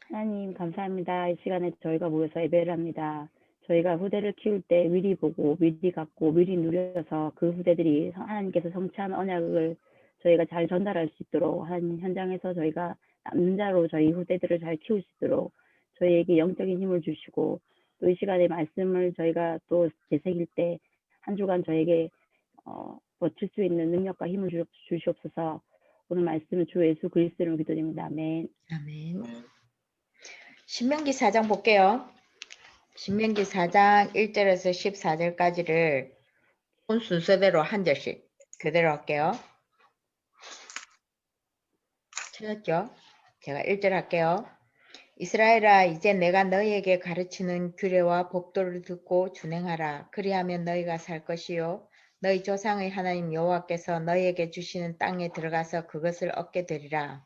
하나님 감사합니다. 이 시간에 저희가 모여서 예배를 합니다. 저희가 후대를 키울 때 미리 보고 미리 갖고 미리 누려서 그 후대들이 하나님께서 성취한 언약을 저희가 잘 전달할 수 있도록 하나님 현장에서 저희가 남는 자로 저희 후대들을 잘 키울 수 있도록 저희에게 영적인 힘을 주시고 또 이 시간에 말씀을 저희가 또 되새길 때 한 주간 저에게 버틸 수 있는 능력과 힘을 주시옵소서. 오늘 말씀은 주 예수 그리스도를 기도드립니다. 아멘. 아멘. 신명기 4장 볼게요. 신명기 4장 1절에서 14절까지를 본 순서대로 한 절씩 그대로 할게요. 찾았죠? 제가 1절 할게요. 이스라엘아, 이제 내가 너희에게 가르치는 규례와 법도를 듣고 준행하라. 그리하면 너희가 살 것이요 너희 조상의 하나님 여호와께서 너희에게 주시는 땅에 들어가서 그것을 얻게 되리라.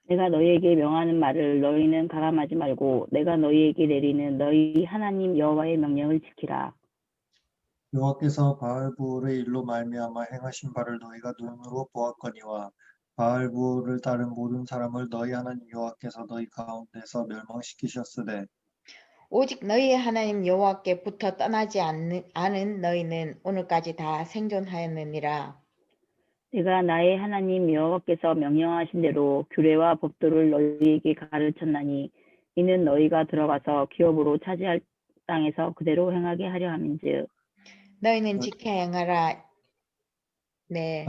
내가 너희에게 명하는 말을 너희는 가감하지 말고 내가 너희에게 내리는 너희 하나님 여호와의 명령을 지키라. 여호와께서 바알부올의 일로 말미암아 행하신 바를 너희가 눈으로 보았거니와 바알부올을 따른 모든 사람을 너희 하나님 여호와께서 너희 가운데서 멸망시키셨으되 오직 너희의 하나님 여호와께부터 떠나지 않은 너희는 오늘까지 다 생존하였느니라. 내가 나의 하나님 여호와께서 명령하신 대로 규례와 법도를 너희에게 가르쳤나니 이는 너희가 들어가서 기업으로 차지할 땅에서 그대로 행하게 하려 함인즉 너희는 지켜 행하라. 네.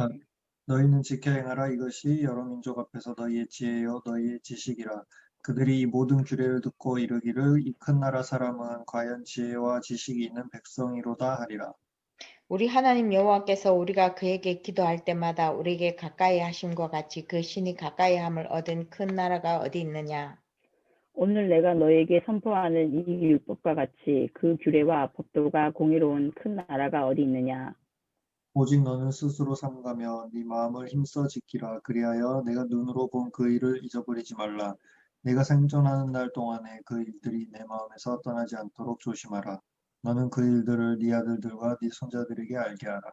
너희는 지켜 행하라. 이것이 여러 민족 앞에서 너희의 지혜요 너희의 지식이라. 그들이 이 모든 규례를 듣고 이르기를 이 큰 나라 사람은 과연 지혜와 지식이 있는 백성이로다 하리라. 우리 하나님 여호와께서 우리가 그에게 기도할 때마다 우리에게 가까이 하심과 같이 그 신이 가까이 함을 얻은 큰 나라가 어디 있느냐. 오늘 내가 너에게 선포하는 이 율법과 같이 그 규례와 법도가 공의로운 큰 나라가 어디 있느냐. 오직 너는 스스로 삼가며 네 마음을 힘써 지키라. 그리하여 내가 눈으로 본 그 일을 잊어버리지 말라. 내가 생존하는 날 동안에 그 일들이 내 마음에서 떠나지 않도록 조심하라. 너는 그 일들을 네 아들들과 네 손자들에게 알게 하라.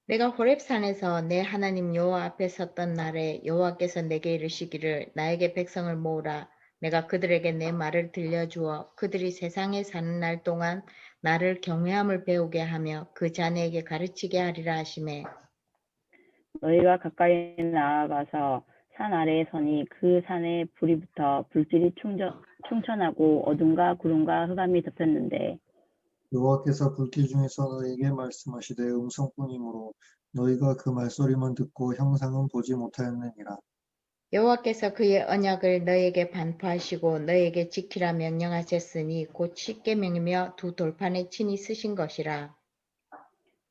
내가 호렙산에서 내 하나님 여호와 앞에 섰던 날에 여호와께서 내게 이르시기를 나에게 백성을 모으라. 내가 그들에게 내 말을 들려주어 그들이 세상에 사는 날 동안 나를 경외함을 배우게 하며 그 자네에게 가르치게 하리라 하시매. 너희가 가까이 나아가서 산 아래에 서니 그 산에 불이 붙어 불길이 충천하고 어둠과 구름과 흑암이 덮였는데 여호와께서 불길 중에서 너희에게 말씀하시되 음성뿐이므로 너희가 그 말소리만 듣고 형상은 보지 못하였느니라. 여호와께서 그의 언약을 너희에게 반포하시고 너희에게 지키라 명령하셨으니 곧 십계명이며 두 돌판에 친히 쓰신 것이라.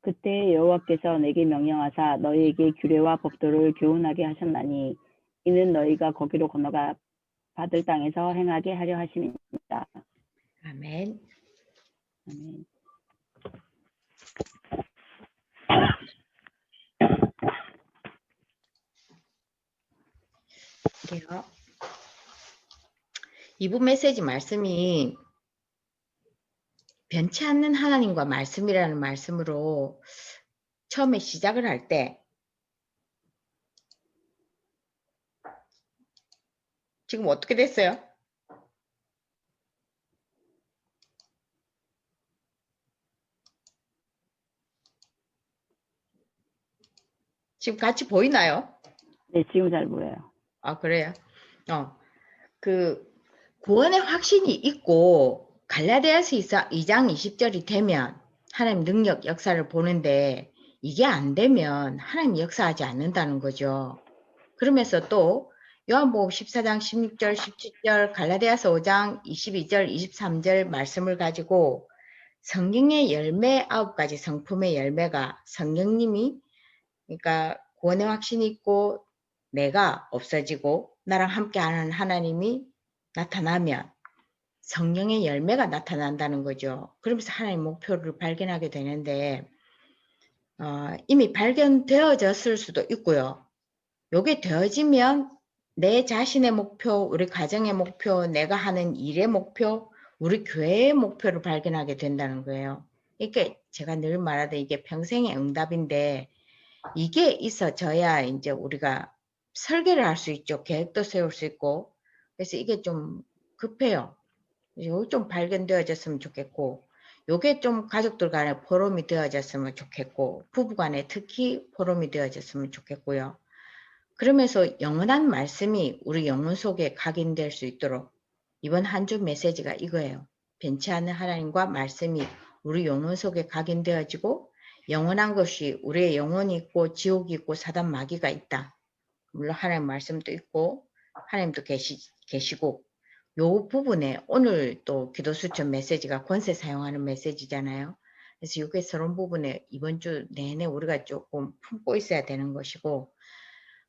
그때 여호와께서 내게 명령하사 너희에게 규례와 법도를 교훈하게 하셨나니 이는 너희가 거기로 건너가 받을 땅에서 행하게 하려 하심이니라. 아멘. 아멘. 볼게요. 2부 메시지 말씀이 변치 않는 하나님과 말씀이라는 말씀으로 처음에 시작을 할 때 지금 어떻게 됐어요? 지금 같이 보이나요? 네, 지금 잘 보여요. 아, 그래요? 그 구원의 확신이 있고 갈라디아서 2장 20절이 되면 하나님 능력 역사를 보는데 이게 안 되면 하나님 역사하지 않는다는 거죠. 그러면서 또 요한복음 14장 16절 17절 갈라디아서 5장 22절 23절 말씀을 가지고 성경의 열매 9가지 성품의 열매가 성령님이 그러니까 구원의 확신이 있고 내가 없어지고 나랑 함께하는 하나님이 나타나면 성령의 열매가 나타난다는 거죠. 그러면서 하나님의 목표를 발견하게 되는데 이미 발견되어졌을 수도 있고요. 요게 되어지면 내 자신의 목표, 우리 가정의 목표, 내가 하는 일의 목표, 우리 교회의 목표를 발견하게 된다는 거예요. 이게 제가 늘 말하던 이게 평생의 응답인데 이게 있어져야 이제 우리가 설계를 할 수 있죠. 계획도 세울 수 있고 그래서 이게 좀 급해요. 이거 좀 발견되어졌으면 좋겠고, 요게 좀 가족들 간에 포럼이 되어졌으면 좋겠고, 부부 간에 특히 포럼이 되어졌으면 좋겠고요. 그러면서 영원한 말씀이 우리 영혼 속에 각인될 수 있도록 이번 한 주 메시지가 이거예요. 변치 않는 하나님과 말씀이 우리 영혼 속에 각인되어지고 영원한 것이 우리의 영혼이 있고 지옥이 있고 사단 마귀가 있다. 물론 하나님 말씀도 있고 하나님도 계시고 요 부분에 오늘 또 기도 수천 메시지가 권세 사용하는 메시지잖아요. 그래서 이게 서론 부분에 이번 주 내내 우리가 조금 품고 있어야 되는 것이고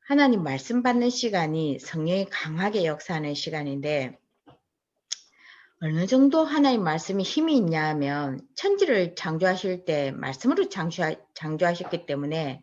하나님 말씀 받는 시간이 성령이 강하게 역사하는 시간인데 어느 정도 하나님 말씀이 힘이 있냐 하면 천지를 창조하실 때 말씀으로 창조하셨기 때문에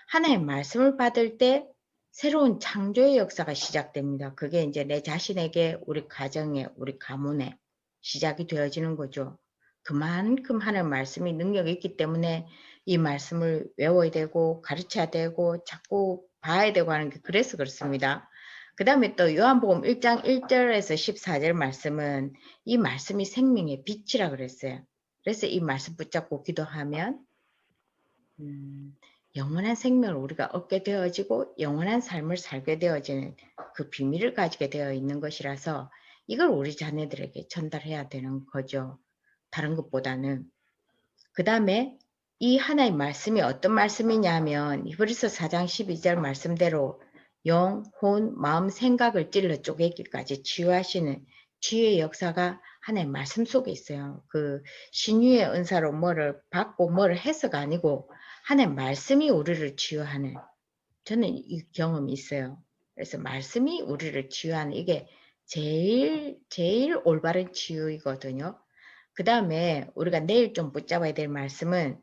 하나님 말씀을 받을 때 새로운 창조의 역사가 시작됩니다. 그게 이제 내 자신에게 우리 가정에 우리 가문에 시작이 되어지는 거죠. 그만큼 하나님 말씀이 능력이 있기 때문에 이 말씀을 외워야 되고 가르쳐야 되고 자꾸 봐야 되고 하는 게 그래서 그렇습니다. 그 다음에 또 요한복음 1장 1절에서 14절 말씀은 이 말씀이 생명의 빛이라 그랬어요. 그래서 이 말씀 붙잡고 기도하면 영원한 생명을 우리가 얻게 되어지고 영원한 삶을 살게 되어지는 그 비밀을 가지게 되어 있는 것이라서 이걸 우리 자녀들에게 전달해야 되는 거죠. 다른 것보다는. 그 다음에 이 하나의 말씀이 어떤 말씀이냐 하면 히브리서 4장 12절 말씀대로 영, 혼, 마음, 생각을 찔러 쪼개기까지 치유하시는 치유의 역사가 하나의 말씀 속에 있어요. 그 신유의 은사로 뭐를 받고 뭐를 해서가 아니고 하나의 말씀이 우리를 치유하는 저는 이 경험이 있어요. 그래서 말씀이 우리를 치유하는 이게 제일 올바른 치유이거든요. 그 다음에 우리가 내일 좀 붙잡아야 될 말씀은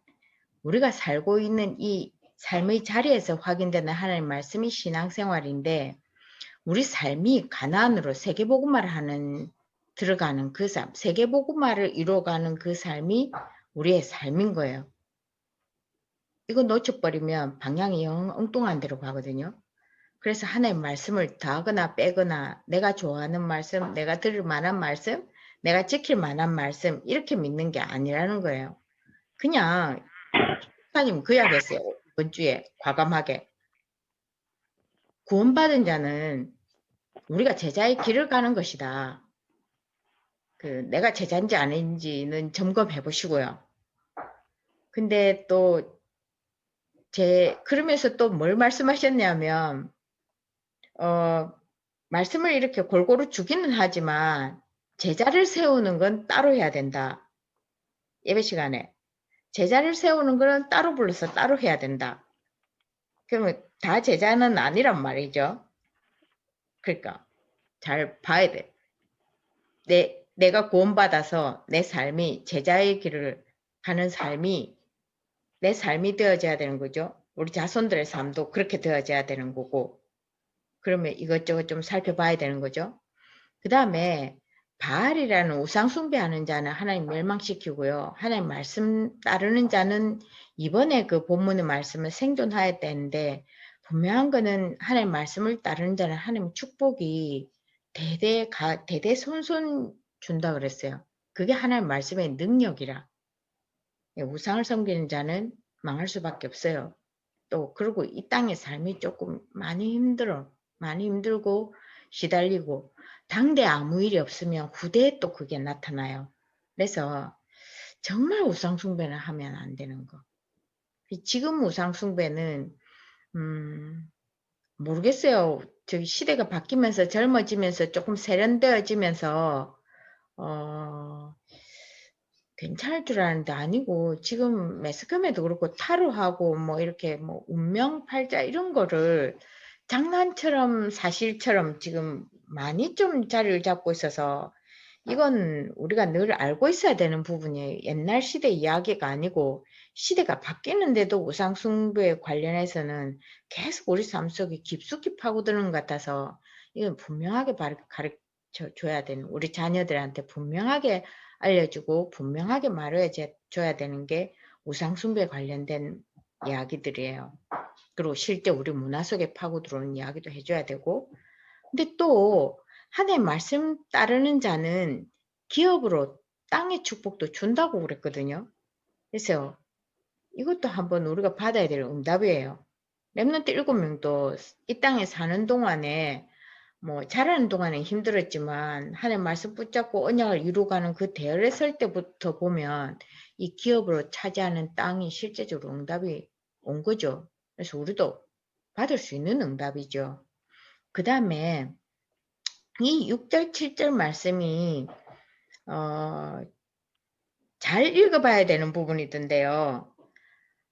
우리가 살고 있는 이 삶의 자리에서 확인되는 하나님의 말씀이 신앙생활인데 우리 삶이 가나안으로 세계복음화를 하는 들어가는 그 삶, 세계복음화를 이루어가는 그 삶이 우리의 삶인 거예요. 이거 놓쳐버리면 방향이 영 엉뚱한 데로 가거든요. 그래서 하나님의 말씀을 더하거나 빼거나 내가 좋아하는 말씀, 내가 들을 만한 말씀, 내가 지킬 만한 말씀 이렇게 믿는 게 아니라는 거예요. 그냥 목사님 그 이야기했어요. 이번 주에 과감하게. 구원받은 자는 우리가 제자의 길을 가는 것이다. 내가 제자인지 아닌지는 점검해 보시고요. 근데 또 그러면서 또 뭘 말씀하셨냐면 말씀을 이렇게 골고루 주기는 하지만 제자를 세우는 건 따로 해야 된다. 예배 시간에. 제자를 세우는 건 따로 불러서 따로 해야 된다. 그러면 다 제자는 아니란 말이죠. 그러니까 잘 봐야 돼. 내가 구원받아서 내 삶이 제자의 길을 가는 삶이 내 삶이 되어져야 되는 거죠. 우리 자손들의 삶도 그렇게 되어져야 되는 거고 그러면 이것저것 좀 살펴봐야 되는 거죠. 그 다음에 바알이라는 우상 숭배하는 자는 하나님 멸망시키고요. 하나님 말씀 따르는 자는 이번에 그 본문의 말씀을 생존해야 되는데 분명한 거는 하나님 말씀을 따르는 자는 하나님 축복이 대대손손 준다 그랬어요. 그게 하나님 말씀의 능력이라. 우상을 섬기는 자는 망할 수밖에 없어요. 또 그리고 이 땅의 삶이 조금 많이 힘들어. 많이 힘들고 시달리고 당대 아무 일이 없으면 후대에 또 그게 나타나요. 그래서 정말 우상 숭배는 하면 안 되는 거. 지금 우상 숭배는 모르겠어요. 저기 시대가 바뀌면서 젊어지면서 조금 세련되어지면서 괜찮을 줄 알았는데 아니고 지금 매스컴에도 그렇고 타로하고 뭐 이렇게 뭐 운명팔자 이런 거를 장난처럼 사실처럼 지금 많이 좀 자리를 잡고 있어서 이건 우리가 늘 알고 있어야 되는 부분이에요. 옛날 시대 이야기가 아니고 시대가 바뀌는데도 우상숭배에 관련해서는 계속 우리 삶 속에 깊숙이 파고드는 것 같아서 이건 분명하게 가르쳐 줘야 되는 우리 자녀들한테 분명하게 알려주고 분명하게 말해줘야 되는 게 우상숭배에 관련된 이야기들이에요. 그리고 실제 우리 문화 속에 파고 들어오는 이야기도 해줘야 되고 근데 또 하나님 말씀 따르는 자는 기업으로 땅의 축복도 준다고 그랬거든요. 그래서 이것도 한번 우리가 받아야 될 응답이에요. 렘넌트 7명도 이 땅에 사는 동안에 뭐 자라는 동안에 힘들었지만 하나님 말씀 붙잡고 언약을 이루어가는 그 대열에 설 때부터 보면 이 기업으로 차지하는 땅이 실제적으로 응답이 온 거죠. 그래서 우리도 받을 수 있는 응답이죠. 그 다음에 이 6절, 7절 말씀이 잘 읽어봐야 되는 부분이던데요.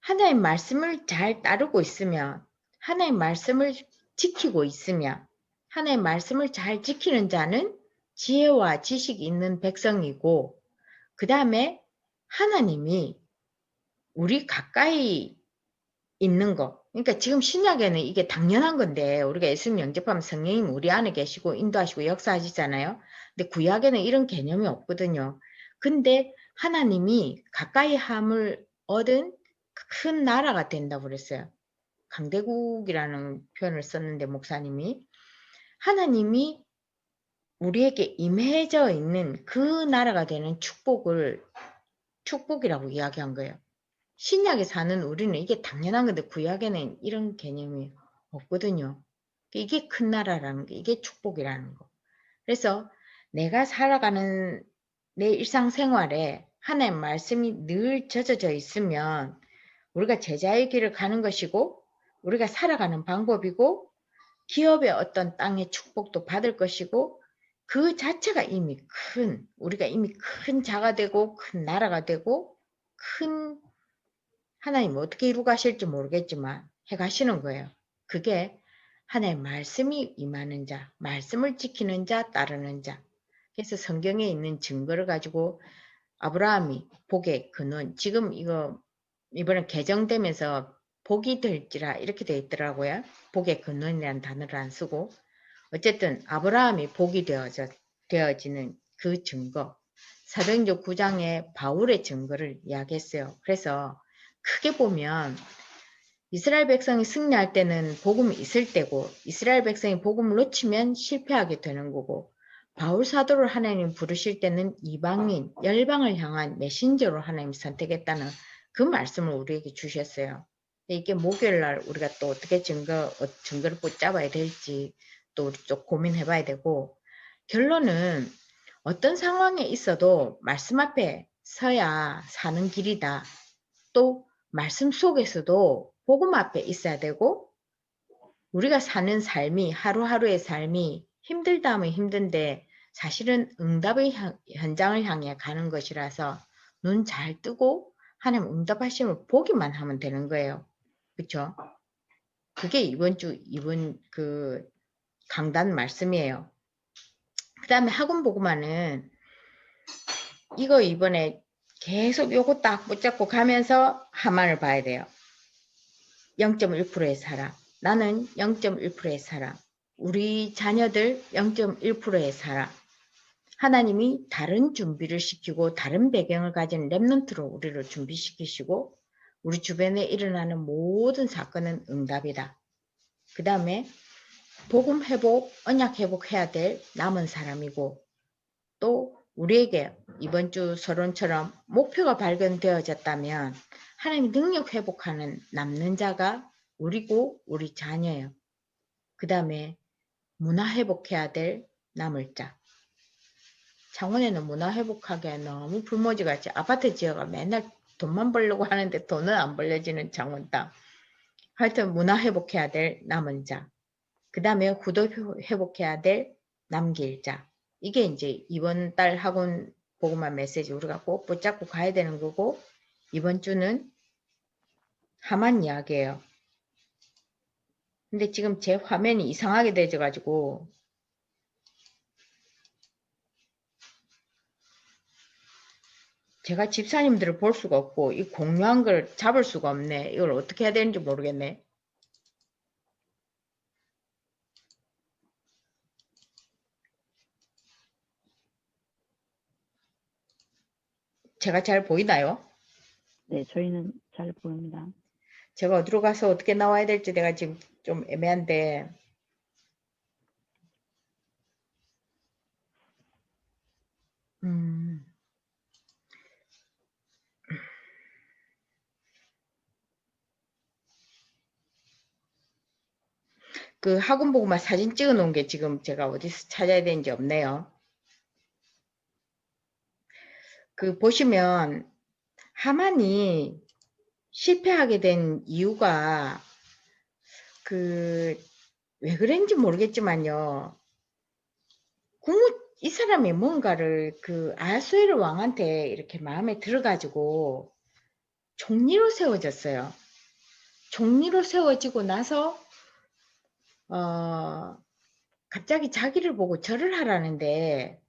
하나님 말씀을 잘 따르고 있으면, 하나님 말씀을 지키고 있으면, 하나님 말씀을 잘 지키는 자는 지혜와 지식이 있는 백성이고, 그 다음에 하나님이 우리 가까이 있는 거. 그러니까 지금 신약에는 이게 당연한 건데 우리가 예수님 영접하면 성령님 우리 안에 계시고 인도하시고 역사하시잖아요. 근데 구약에는 이런 개념이 없거든요. 근데 하나님이 가까이 함을 얻은 큰 나라가 된다고 그랬어요. 강대국이라는 표현을 썼는데 목사님이 하나님이 우리에게 임해져 있는 그 나라가 되는 축복이라고 이야기한 거예요. 신약에 사는 우리는 이게 당연한 건데 구약에는 이런 개념이 없거든요. 이게 큰 나라라는 게, 이게 축복이라는 거. 그래서 내가 살아가는 내 일상생활에 하나님 말씀이 늘 젖어져 있으면 우리가 제자의 길을 가는 것이고 우리가 살아가는 방법이고 기업의 어떤 땅의 축복도 받을 것이고 그 자체가 이미 우리가 이미 큰 자가 되고 큰 나라가 되고 큰 하나님 어떻게 이루어 가실지 모르겠지만 해 가시는 거예요. 그게 하나님 말씀이 임하는 자, 말씀을 지키는 자, 따르는 자. 그래서 성경에 있는 증거를 가지고 아브라함이 복의 근원, 지금 이번에 개정되면서 복이 될지라 이렇게 되어 있더라고요. 복의 근원이라는 단어를 안 쓰고. 어쨌든 아브라함이 복이 되어지는 그 증거. 사도행전 9장에 바울의 증거를 이야기했어요. 그래서 크게 보면 이스라엘 백성이 승리할 때는 복음이 있을 때고 이스라엘 백성이 복음을 놓치면 실패하게 되는 거고 바울 사도를 하나님 부르실 때는 이방인, 열방을 향한 메신저로 하나님 선택했다는 그 말씀을 우리에게 주셨어요. 이게 목요일날 우리가 또 어떻게 증거를 붙잡아야 될지 또 우리 좀 고민해 봐야 되고 결론은 어떤 상황에 있어도 말씀 앞에 서야 사는 길이다. 또 말씀 속에서도 복음 앞에 있어야 되고 우리가 사는 삶이 하루하루의 삶이 힘들다 하면 힘든데 사실은 응답의 현장을 향해 가는 것이라서 눈 잘 뜨고 하나님 응답하심을 보기만 하면 되는 거예요. 그렇죠? 그게 이번 그 강단 말씀이에요. 그 다음에 학원 복음화는 이거 이번에 계속 요거 딱 붙잡고 가면서 하만을 봐야 돼요. 0.1%의 사람, 나는 0.1%의 사람, 우리 자녀들 0.1%의 사람. 하나님이 다른 준비를 시키고 다른 배경을 가진 렘넌트로 우리를 준비시키시고 우리 주변에 일어나는 모든 사건은 응답이다. 그 다음에 복음 회복, 언약 회복해야 될 남은 사람이고 또 우리에게 이번 주 서론처럼 목표가 발견되어졌다면 하나님이 능력 회복하는 남는 자가 우리고 우리 자녀예요. 그 다음에 문화 회복해야 될 남을 자. 창원에는 문화 회복하기에 너무 불모지같이 아파트 지어가 맨날 돈만 벌려고 하는데 돈은 안 벌려지는 창원 땅. 하여튼 문화 회복해야 될 남은 자. 그 다음에 후도 회복해야 될 남길 자. 이게 이제 이번 달 학원 복음화 메시지 우리가 꼭 붙잡고 가야 되는 거고 이번 주는 하만 이야기예요. 근데 지금 제 화면이 이상하게 되져가지고 제가 집사님들을 볼 수가 없고 이 공유한 걸 잡을 수가 없네. 이걸 어떻게 해야 되는지 모르겠네. 제가 잘 보이나요? 네, 저희는 잘 보입니다. 제가 어디로 가서 어떻게 나와야 될지 내가 지금 좀 애매한데 그 학원 보고만 사진 찍어 놓은 게 지금 제가 어디서 찾아야 되는지 없네요. 그 보시면 하만이 실패하게 된 이유가 그 왜 그런지 모르겠지만요. 이 사람이 뭔가를 그 아하수에로 왕한테 이렇게 마음에 들어가지고 총리로 세워졌어요. 총리로 세워지고 나서 갑자기 자기를 보고 절을 하라는데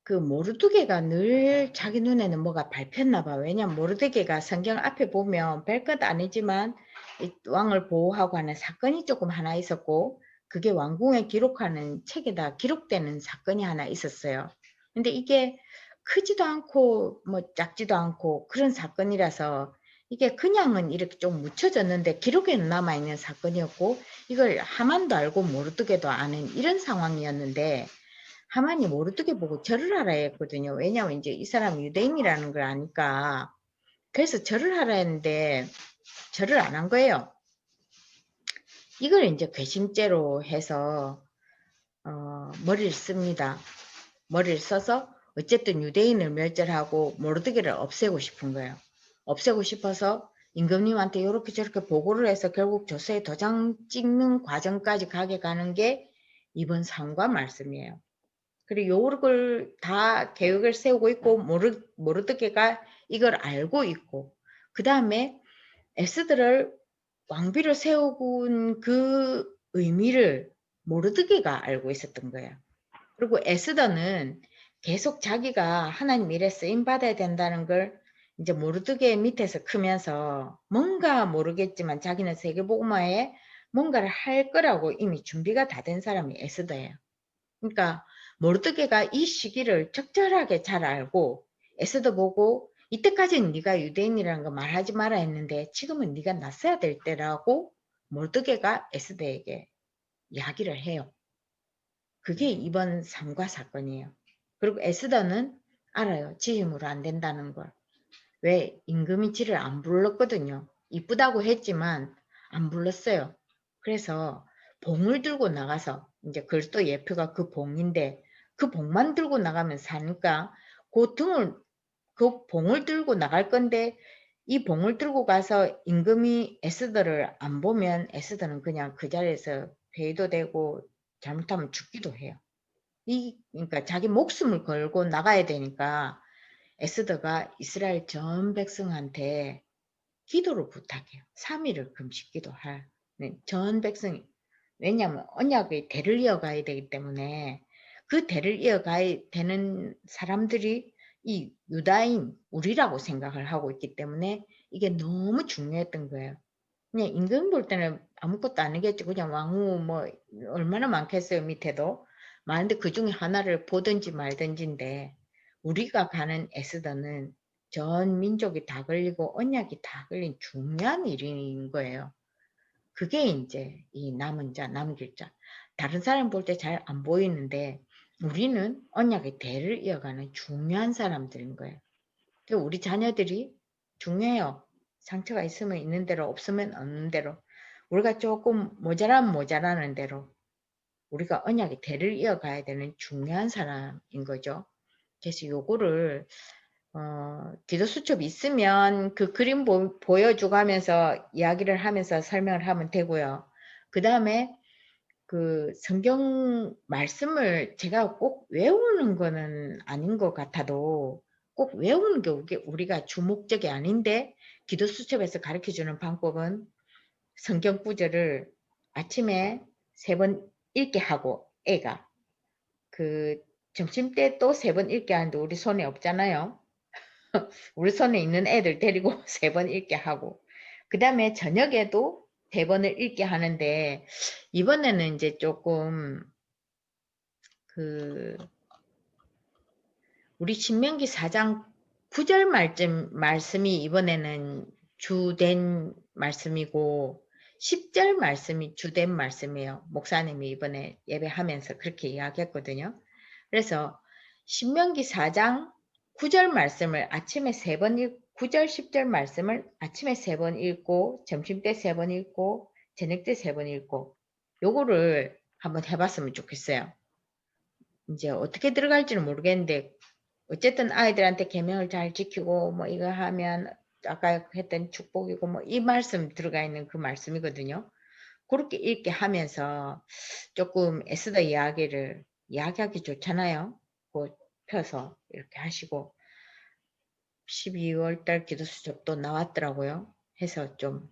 그 모르드게가 늘 자기 눈에는 뭐가 밟혔나 봐. 왜냐면 모르드게가 성경 앞에 보면 별것 아니지만 이 왕을 보호하고 하는 사건이 조금 하나 있었고 그게 왕궁에 기록하는 책에다 기록되는 사건이 하나 있었어요. 근데 이게 크지도 않고 뭐 작지도 않고 그런 사건이라서 이게 그냥은 이렇게 좀 묻혀졌는데 기록에는 남아있는 사건이었고 이걸 하만도 알고 모르드게도 아는 이런 상황이었는데 하만이 모르드게 보고 절을 하라 했거든요. 왜냐하면 이제 이 사람이 유대인이라는 걸 아니까. 그래서 절을 하라 했는데 절을 안 한 거예요. 이걸 이제 괘씸죄로 해서 머리를 씁니다. 머리를 써서 어쨌든 유대인을 멸절하고 모르드게를 없애고 싶은 거예요. 없애고 싶어서 임금님한테 이렇게 저렇게 보고를 해서 결국 조서에 도장 찍는 과정까지 가게 가는 게 이번 상과 말씀이에요. 그리고 요걸 다 계획을 세우고 있고 모르드게가 이걸 알고 있고 그 다음에 에스더를 왕비로 세우고 그 의미를 모르드게가 알고 있었던 거예요. 그리고 에스더는 계속 자기가 하나님 일에 쓰임 받아야 된다는 걸 이제 모르드게 밑에서 크면서 뭔가 모르겠지만 자기는 세계복음화에 뭔가를 할 거라고 이미 준비가 다 된 사람이 에스더예요. 그러니까 모르드게가 이 시기를 적절하게 잘 알고 에스더 보고 이때까지는 네가 유대인이라는 거 말하지 마라 했는데 지금은 네가 났어야 될 때라고 모르드게가 에스더에게 이야기를 해요. 그게 이번 삼가 사건이에요. 그리고 에스더는 알아요. 지 힘으로 안 된다는 걸. 왜? 임금이 지를 안 불렀거든요. 이쁘다고 했지만 안 불렀어요. 그래서 봉을 들고 나가서 이제 글도 예표가 그 봉인데 그 봉만 들고 나가면 사니까 그 봉을 들고 나갈 건데 이 봉을 들고 가서 임금이 에스더를 안 보면 에스더는 그냥 그 자리에서 회의도 되고 잘못하면 죽기도 해요. 그러니까 자기 목숨을 걸고 나가야 되니까 에스더가 이스라엘 전 백성한테 기도를 부탁해요. 3일을 금식 기도할 전 백성이. 왜냐하면 언약의 대를 이어가야 되기 때문에 그 대를 이어가야 되는 사람들이 이 유다인 우리라고 생각을 하고 있기 때문에 이게 너무 중요했던 거예요. 그냥 임금 볼 때는 아무것도 아니겠지. 그냥 왕후 뭐 얼마나 많겠어요. 밑에도. 많은데 그 중에 하나를 보든지 말든지인데 우리가 가는 에스더는 전 민족이 다 걸리고 언약이 다 걸린 중요한 일인 거예요. 그게 이제 이 남은 자, 남길 자. 다른 사람 볼 때 잘 안 보이는데 우리는 언약의 대를 이어가는 중요한 사람들인 거예요. 그러니까 우리 자녀들이 중요해요. 상처가 있으면 있는 대로 없으면 없는 대로 우리가 조금 모자라면 모자라는 대로 우리가 언약의 대를 이어가야 되는 중요한 사람인 거죠. 그래서 요거를 기도 수첩 있으면 그 그림 보여주고 하면서 이야기를 하면서 설명을 하면 되고요. 그 다음에 그 성경 말씀을 제가 꼭 외우는 거는 아닌 것 같아도 꼭 외우는 게 우리가 주목적이 아닌데 기도 수첩에서 가르쳐주는 방법은 성경 구절을 아침에 3번 읽게 하고 애가 그 점심때 또 3번 읽게 하는데 우리 손에 없잖아요. 우리 손에 있는 애들 데리고 3번 읽게 하고 그 다음에 저녁에도 3번을 읽게 하는데 이번에는 이제 조금 그 우리 신명기 4장 9절 말씀이 이번에는 주된 말씀이고 10절 말씀이 주된 말씀이에요. 목사님이 이번에 예배하면서 그렇게 이야기했거든요. 그래서 신명기 4장 9절 말씀을 아침에 3번 읽고 9절 10절 말씀을 아침에 3번 읽고 점심때 3번 읽고 저녁때 3번 읽고 요거를 한번 해봤으면 좋겠어요. 이제 어떻게 들어갈지는 모르겠는데 어쨌든 아이들한테 계명을 잘 지키고 뭐 이거 하면 아까 했던 축복이고 뭐 이 말씀 들어가 있는 그 말씀이거든요. 그렇게 읽게 하면서 조금 에스더 이야기를 이야기하기 좋잖아요. 그 펴서 이렇게 하시고 12월 달 기도 수첩도 나왔더라고요. 해서 좀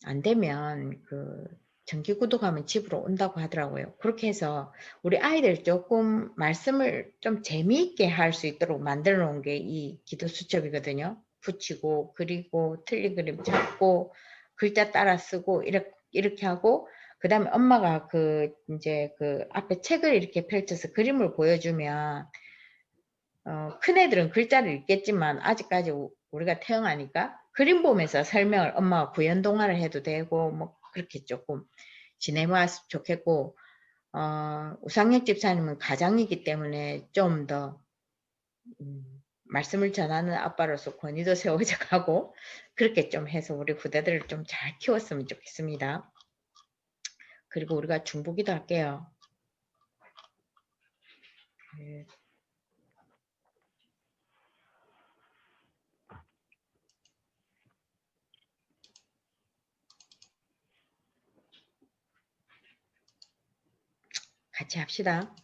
안 되면 그 정기 구독하면 집으로 온다고 하더라고요. 그렇게 해서 우리 아이들 조금 말씀을 좀 재미있게 할 수 있도록 만들어 놓은 게 이 기도 수첩이거든요. 붙이고 그리고 틀린 그림 잡고 글자 따라 쓰고 이렇게 하고 그 다음에 엄마가 그 이제 그 앞에 책을 이렇게 펼쳐서 그림을 보여주면 큰 애들은 글자를 읽겠지만 아직까지 우리가 태어나니까 그림 보면서 설명을 엄마가 구연 동화를 해도 되고 뭐 그렇게 조금 지내봤으면 좋겠고 우상혁 집사님은 가장이기 때문에 좀 더 말씀을 전하는 아빠로서 권위도 세워져 가고 그렇게 좀 해서 우리 후대들을 좀 잘 키웠으면 좋겠습니다. 그리고 우리가 중보기도 할게요. 네. 같이 합시다.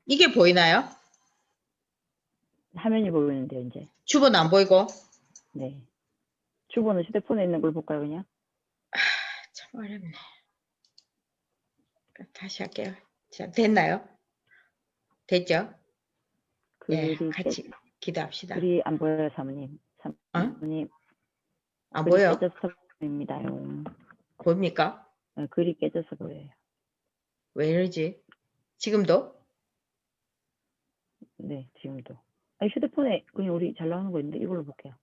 이게 보이나요? 화면이 보이는데요, 이제. 주보는 안 보이고? 네. 주보는 휴대폰에 있는 걸 볼까요, 그냥? 참 어렵네. 다시 할게요. 자, 됐나요? 됐죠? 예, 같이 기도합시다. 글이 안 보여요, 사모님. 어? 사모님. 안 글이 보여? 깨져서 보입니다요. 보입니까? 네, 글이 깨져서 보여요. 왜 이러지? 지금도? 네, 지금도. 아니, 휴대폰에 그냥 우리 잘 나오는 거 있는데 이걸로 볼게요.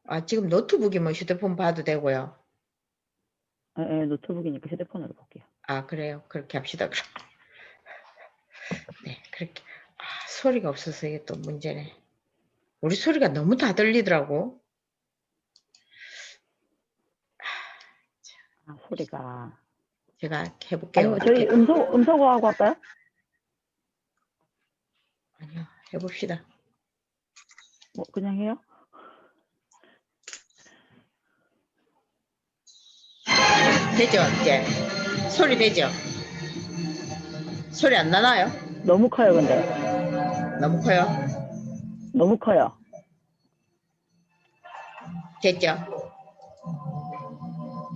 아, 지금 노트북이면 휴대폰 봐도 되고요. 네, 노트북이니까 휴대폰으로 볼게요. 아, 그래요? 그렇게 합시다, 그럼. 네, 그렇게. 아, 소리가 없어서 이게 또 문제네. 우리 소리가 너무 다 들리더라고. 아, 소리가. 제가 해볼게요. 아니, 저희 음소거하고 할까요? 아니요, 해봅시다. 뭐, 그냥 해요? 되죠, 이제? 소리 되죠? 소리 안 나나요? 너무 커요, 근데. 너무 커요? 너무 커요. 됐죠?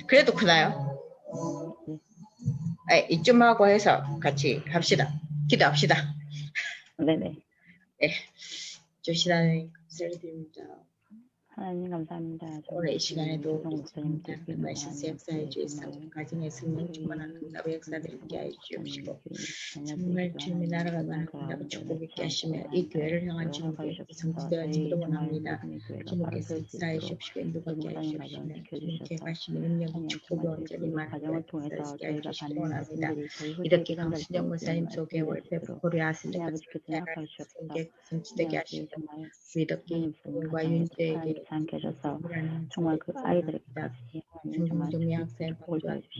그래도 크나요? 네, 이쯤하고 해서 같이 합시다. 기도합시다. 네네. 네, 주시다는 감사를 드립니다. 하나님 감사합니다. 오늘 이 시간에도 목사님 하나님 말씀 역사해 주셔서 가정의 승리 충만한 응답의 역사를 있게 해 주옵시고 정말 주님의 나라가 많은 응답을 축복 있게 하시며 이 교회를 향한 주님께 성취되어지기를 원합니다. 주님께서 역사해 주옵시고 인도받게 해 주시며 주님께 가시는 능력이 축복이 온전히 많은 교회 역사를 있게 해 주시기를 원합니다. 이렇게 강순정 목사님 소개 월배 코리아 아슬레가 승객 성취되게 하시고 위덕기 과 윤재에게 정말 그 아이들에게까지 중동미 학생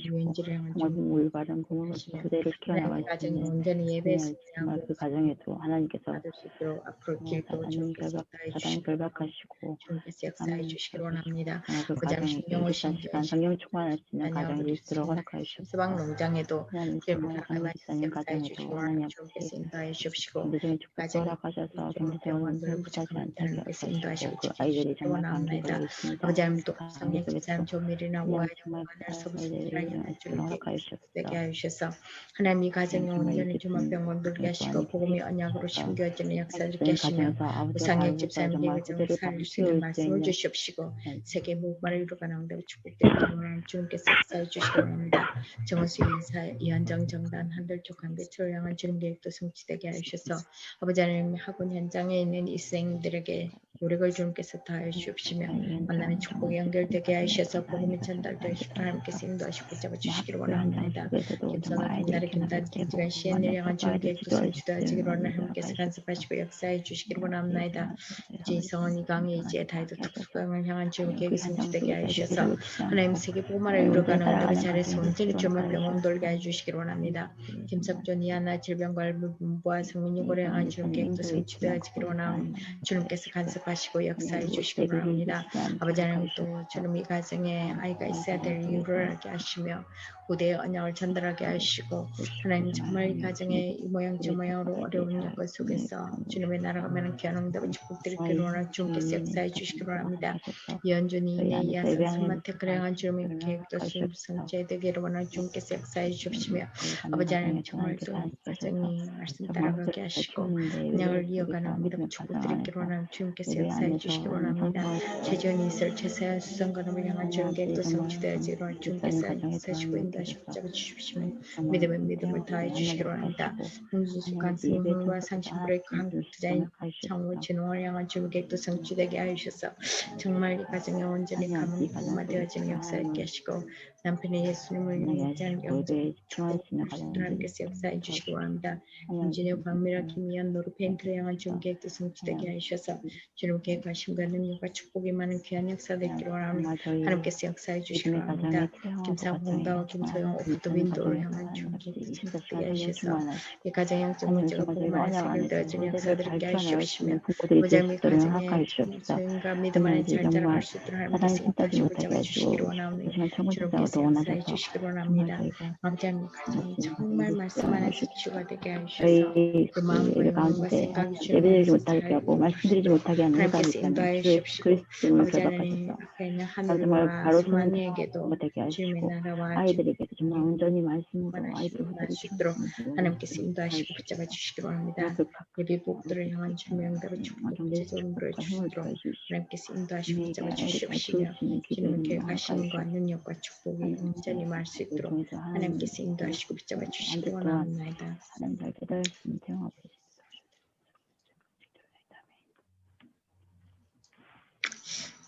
유엔지를 향한 정말 올바른 부대를 키워나갈 수 있는 온전히 예배에서 정말 그 가정에도 하나님께서 받을 수 있도록 앞으로 길도 사단을 결박하시고 주님께서 역사해 주시기를 원합니다. 그 가정에 24시간 성령 충만할 수 있는 가정이 있도록 허락하여 주시옵소서. 수박 농장에도 정말 성령 가정에도 하나님 주님께서 인도해 주십시고 경제적인 축복도 허락하셔서 경제적으로 불타지 않게 하시고 그 아이들이 정말 감기가 있습니다. 아버지 하나님도 성령 집사님 조밀이나 와야 정말 소비스라는 주님께 허락하여 주옵소서. 되게 하셔서 하나님 이 가정에 온전히 주만병원 불게 하시고 복음이 언약으로 심겨지는 역사를 있게 하시며 우상혁 집사님께 가정을 살릴 수 있는 말씀을 주시옵시고 세계 무관을 이루가 나온다고 축복되기를 원하는 주님께서 역사해 주시기 원합니다. 정원수 인사 이현정 정단 한들족 한대초를 향한 주님 계획도 성취되게 하셔서 아버지 하나님 학원 현장에 있는 이생들에게 노력을 주님께서 더하여 주옵시며 만나는 축복이 연결되게 하셔서 복음이 전달되시고 하나님께서 인도하시고 붙잡아 주시기를 원합니다. 김선호, 김나래, 김단, 김지관 시엔을 향한 주의 계획도 성취되어지기를 원하는 하나님께서 간섭하시고 역사해 주시기를 원합니다. 이제 이성원, 이강희, 이제 다이도 특수강을 향한 주의 계획이 성취되게 하셔서 하나님 세계 복음화를 이루어가는 은혜를 잘해서 온전히 주님의 병원 돌게 해주시기를 원합니다. 김석준, 이하나 질병과 문부와 성민유고를 향한 주의 계획도 성취되어지기를 원하는 주님께서 간섭하시고 역사해 주시기를 원합니다. 아버지 하나님 또 주님 이 가정에 아이가 있어야 될 이유를 알게 하시며 후대의 언약을 전달하게 하시고 하나님 정말 이 가정에 이 모양 저 모양으로 어려운 여건 속에서 주님의 나라가 많은 귀한 응답을 축복드리기를 원하는 주님께서 역사해 주시기를 원합니다. 이현준이, 이내이야, 선수만 태클을 향한 주님의 계획도 성취되기를 원하는 주님께서 역사해 주시며 아버지 하나님 정말 또 가정이 말씀 따라가게 하시고 언약을 이어가는 응답을 축복드리기를 원하는 주님께서 역사해 주시기를 원합니다. 최지원, 이슬, 최세현, 수성관음을 향한 주님 계획도 성취되어지기를 원하는 주님께서 역사하시고 인도하시고 붙잡아 주십시며 믿음의 믿음을 다해 주시기를 원합니다. 홍진수, 강승훈과 상심브레이크 한국 디자인 창호 진흥을 향한 주님 계획도 성취되게 하셔서 정말 이 가정에 온전히 가문 복음화되어지는 역사 있게 하시고 남편의 예수님을 위한 영적 축복 하나님께서 역사해 주시기 원합니다. 김진우, 박미라, 김희연, 노루 페인트를 향한 주님 계획도 성취되게 하셔서 주님 계획하심과 능력과 축복이 많은 귀한 역사가 있기를 원하는 하나님께서 역사해 주시기 원합니다. 김상, 홍다와 김소영, 오프도 윈도우를 향한 주님 계획도 성취되게 하셔서 이 가정의 영적 문제가 복음화에 해결되어지는 역사들을 있게 하시옵시며 모자미 가정의 소인과 믿음 안에 잘 자라갈 수 있도록 하나님께서 인도하시고 붙잡아 주시기를 원하오니 주님께서 역사해 주시기를 원합니다. 아버지 하나님 가정이 정말 말씀 안에서 치유가 되게 하셔서 그 마음과 영혼과 생각이 주님 안에서 잘 말씀드리지 못하게 하는 하나님께서 인도하여 주십시오. 아버지 하나님 앞에 있는 하늘과 수만 이에게도 주님의 나라와 아이들에게도 정말 온전히 말씀으로 주님을 아이들 할 수 있도록 하나님께서 인도하시고 붙잡아 주시기를 원합니다. 예비 복들을 향한 주님의 응답을 축복 제정으로 해주시도록 하나님께서 인도하시고 붙잡아 주시옵시며 주님의 계획하심과 능력과 축복이 온전히 말할 수 있도록 하나님께서 인도하시고 붙잡아 주시기를 원합니다. 하나님 깨달을 수 있는 체험하고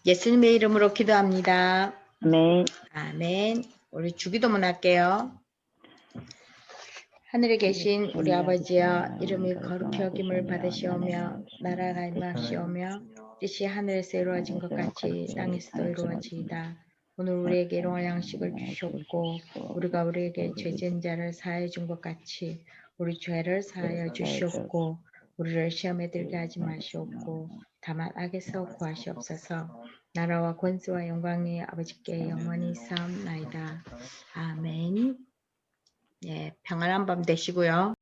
예수님의 이름으로 기도합니다. 아멘. 아멘. 우리 주기도문 할게요. 하늘에 계신 우리 아버지여, 이름이 거룩히 여김을 받으시오며 나라가 임하시오며 뜻이 하늘에서 이루어진 것 같이 땅에서도 이루어지이다. 오늘 우리에게 일용할 양식을 주셨고 우리가 우리에게 죄 지은 자를 사하여 준 것 같이 우리 죄를 사하여 주시옵고 우리를 시험에 들게 하지 마시옵고 다만 악에서 구하시옵소서. 나라와 권세와 영광이 아버지께 영원히 사옵나이다. 아멘. 예, 평안한 밤 되시고요.